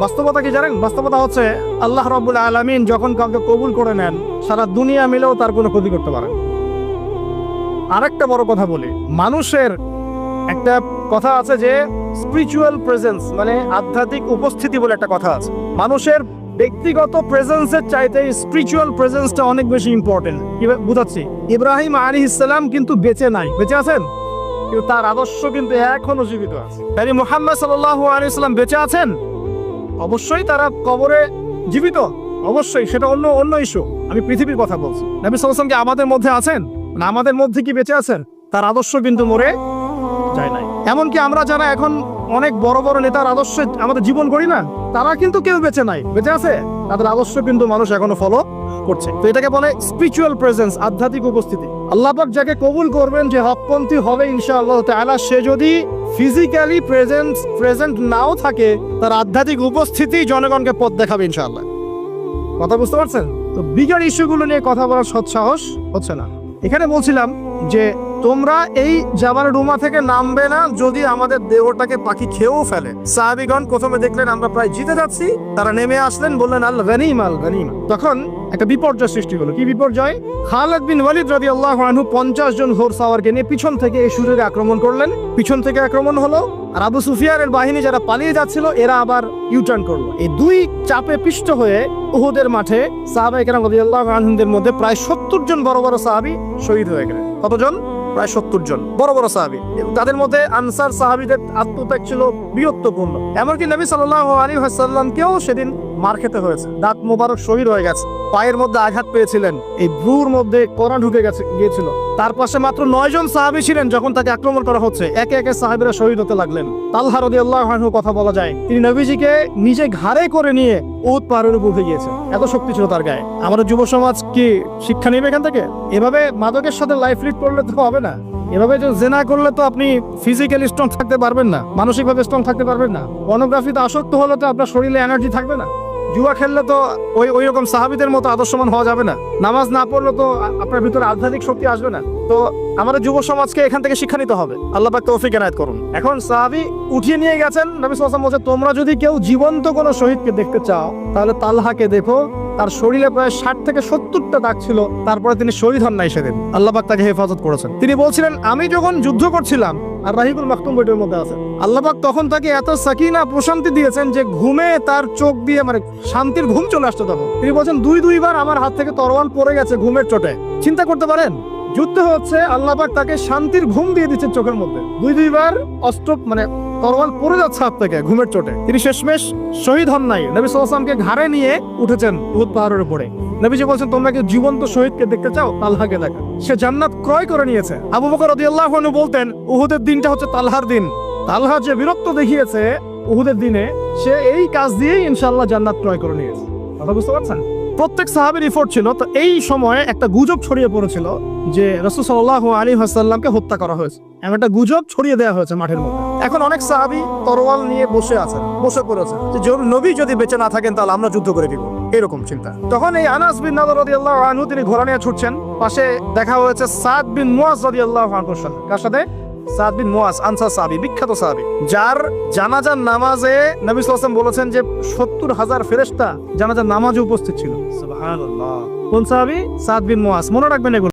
বাস্তবতা কি জানেন? বাস্তবতা হচ্ছে আল্লাহ রাব্বুল আলামিন যখন কাউকে কবুল করে নেন, সারা দুনিয়া মিলেও তার কোনো ক্ষতি করতে পারে। আরেকটা বড় কথা বলি, মানুষের একটা কথা আছে যে স্পিরিচুয়াল প্রেজেন্স, মানে আধ্যাত্মিক উপস্থিতি বলে একটা কথা আছে। মানুষের ব্যক্তিগত প্রেজেন্সের চাইতে স্পিরিচুয়াল প্রেজেন্সটা অনেক বেশি ইম্পর্টেন্ট। কি বুঝাচ্ছি? ইব্রাহিম আলাইহিস সালাম কিন্তু বেঁচে নাই, বেঁচে আছেন, কিন্তু তার আদর্শ কিন্তু এখনো জীবিত আছে। তাই মুহাম্মদ সাল্লাল্লাহু আলাইহি সাল্লাম বেঁচে আছেন, অবশ্যই তারা কবরে জীবিত, অবশ্যই সেটা অন্য ইস্যু। আমি পৃথিবীর কথা বলছি। নবী সাল্লাল্লাহু আলাইহি ওয়াসাল্লাম কি আমাদের মধ্যে আছেন? না, আমাদের মধ্যে কি বেঁচে আছেন? তার আদর্শ কিন্তু মরে যায় নাই। এমনকি আমরা যারা এখন অনেক বড় বড় নেতার আদর্শে আমাদের জীবন করি না, তারা কিন্তু কেউ বেঁচে নাই, বেঁচে আছে, তাদের আদর্শ কিন্তু মানুষ এখনো ফলো করছে। তো এটাকে বলে স্পিরিচুয়াল প্রেজেন্স, আধ্যাত্মিক উপস্থিতি। আল্লাহ পাক যাকে কবুল করবেন, যে হকপন্থী হবে ইনশাআল্লাহ তাআলা, সে যদি ফিজিক্যালি প্রেজেন্ট নাও থাকে, তার আধ্যাত্মিক উপস্থিতি জনগণকে পথ দেখাবে ইনশাআল্লাহ। কথা বুঝতে পারছেন? তো বিগার ইস্যুগুলো নিয়ে কথা বলার সৎসাহস হচ্ছে না। এখানে বলছিলাম যে তোমরা এই জাবাল রুমা থেকে নামবে না যদি আমাদের দেহটাকে পাখি খেয়েও ফেলে। সাহাবীগণ প্রথমে দেখলেন আমরা প্রায় জিতে যাচ্ছি, তারা নেমে আসলেন, বললেন আল গনিমা আল গনিমা। তখন একটা বিপর্যয় সৃষ্টি হলো। কি বিপর্যয়? খালিদ বিন ওয়ালিদ রাদিয়াল্লাহু আনহু 50 জন ঘোড়সাওয়ারকে নিয়ে পিছন থেকে এই সুযোগে আক্রমণ করলেন। পিছন থেকে আক্রমণ হলো, আর আবু সুফিয়ানের বাহিনী যারা পালিয়ে যাচ্ছিল এরা আবার ইউটার্ন করলো। এই দুই চাপে পিষ্ট হয়ে উহুদের মাঠে সাহাবায়ে কেরাম রাদিয়াল্লাহু আনহুদের মধ্যে প্রায় 70 জন বড় বড় সাহাবী শহীদ হয়ে গেলেন। কতজন? প্রায় 70 জন বড় বড় সাহাবী। তাদের মধ্যে আনসার সাহাবীদের আত্মত্যাগ ছিল বীরত্বপূর্ণ। এমনকি নবী সাল্লাল্লাহু আলাইহি ওয়াসাল্লামকেও সেদিন মার খেতে হয়েছে। দাঁত মোবারক শহীদ হয়ে গেছে, পায়ের মধ্যে আঘাত পেয়েছিলেন, এই ভ্রুর মধ্যে কড়া ঢুকে গিয়েছিল। তার পাশে মাত্র 9 জন সাহাবী ছিলেন যখন তাকে আক্রমণ করা হচ্ছে। একে একে সাহাবীরা শহীদ হতে লাগলেন। তালহা রাদিয়াল্লাহু আনহু কথা বলা যায়, তিনি নবীজিকে নিজে ঘাড়ে করে নিয়ে উহুদ পাহাড়ের উপর উঠে গিয়েছেন, এত শক্তি ছিল তার গায়ে। আমাদের যুব সমাজ কি শিক্ষা নেবে এখান থেকে? এভাবে মাদকের সাথে লাইফ লিড করলে তো হবে না। এভাবে যে জেনা করলে তো আপনি ফিজিক্যালি স্ট্রং থাকতে পারবেন না, মানসিকভাবে স্ট্রং থাকতে পারবেন না। পর্নোগ্রাফিতে আসক্ত হলে তো আপনার শরীরে এনার্জি থাকবে না। জুয়া খেললে তো ওই রকম সাহাবীদের মতো আদর্শমান হওয়া যাবে না। নামাজ না পড়লে তো আপনার ভিতরে আধ্যাত্মিক শক্তি আসবে না। তো আমাদের যুব সমাজকে এখান থেকে শিক্ষা নিতে হবে। আল্লাহ পাক তৌফিক এনায়েত করুন। এখন সাহাবী উঠিয়ে নিয়ে গেছেন। নবী সাল্লাল্লাহু আলাইহি ওয়াসাল্লাম বলেছেন, তোমরা যদি কেউ জীবন্ত কোনো শহীদকে দেখতে চাও তাহলে তালহাকে দেখো, তার শরীরে প্রায় 60 থেকে 70টা দাগ ছিল, তারপরে তিনি শহীদ হন নাই সেদিন। আল্লাহ পাক তাকে হেফাজত করেছেন। তিনি বলছিলেন, আমি যখন যুদ্ধ করছিলাম, আর রাহিকুল মাকতুম বইটার মধ্যে আছে, আল্লাহ পাক তখন তাকে এত সাকিনা প্রশান্তি দিয়েছেন যে ঘুমে তার চোখ দিয়ে মানে শান্তির ঘুম চলে আসতো। তখন তিনি বলছেন, দুইবার আমার হাত থেকে তরোয়াল পড়ে গেছে ঘুমের চোটে। চিন্তা করতে পারেন, যুদ্ধ হচ্ছে, আল্লাহ পাক তাকে শান্তির ঘুম দিয়ে দিচ্ছেন চোখের মধ্যে। দুইবার অস্ত্র মানে তরোয়াল পড়ে যাচ্ছে হাত থেকে ঘুমের চোটে। তিনি শেষমেশ শহীদ হন নাই। নবী সাল্লাল্লাহু আলাইহি ওয়াসাল্লামকে ঘাড়ে নিয়ে উঠেছেন উহুদ পাহাড়ের উপরে। নবীজি বলছেন, তোমরা কি জীবন্ত শহীদকে দেখতে চাও? তালহাকে দেখো, সে জান্নাত ক্রয় করে নিয়েছে। আবু বকর রাদিয়াল্লাহু আনহু বলতেন, উহুদের দিনটা হচ্ছে তালহার দিন। তালহা যে বীরত্ব দেখিয়েছে উহুদের দিনে, সে এই কাজ দিয়েই ইনশাআল্লাহ জান্নাত ক্রয় করে নিয়েছে। কথা বুঝতে পারছেন? প্রত্যেক সাহাবীর এফোর্ট ছিল। তো এই সময়ে একটা গুজব ছড়িয়ে পড়েছিল যে রাসূল সাল্লাল্লাহু আলাইহি ওয়াসাল্লামকে হত্যা করা হয়েছে। এমন একটা গুজব ছড়িয়ে দেওয়া হয়েছে মাঠের মধ্যে। এখন অনেক সাহাবী তরোয়াল নিয়ে বসে পড়েছে যে নবী যদি বেঁচে না থাকেন তাহলে আমরা যুদ্ধ করে দিব, এরকম চিন্তা। তখন এই আনাস বিন নাদর রাদিয়াল্লাহু আনহু তিনি ঘোড়া নিয়ে ছুটছেন। পাশে দেখা হয়েছে সাদ বিন মুয়াজ রাদিয়াল্লাহু আনহুর সাথে। কার সাথে? সাদ বিন মুয়াজ, আনসার সাহাবী, বিখ্যাত সাহাবী, যার জানাজার নামাজে নবী সাল্লাল্লাহু আলাইহি ওয়াসাল্লাম বলেছেন যে 70,000 ফেরেশতা জানাজার নামাজে উপস্থিত ছিল। সুবহানাল্লাহ। কোন সাহাবী? সাদ বিন মুয়াজ। মনে রাখবেন এগুলো।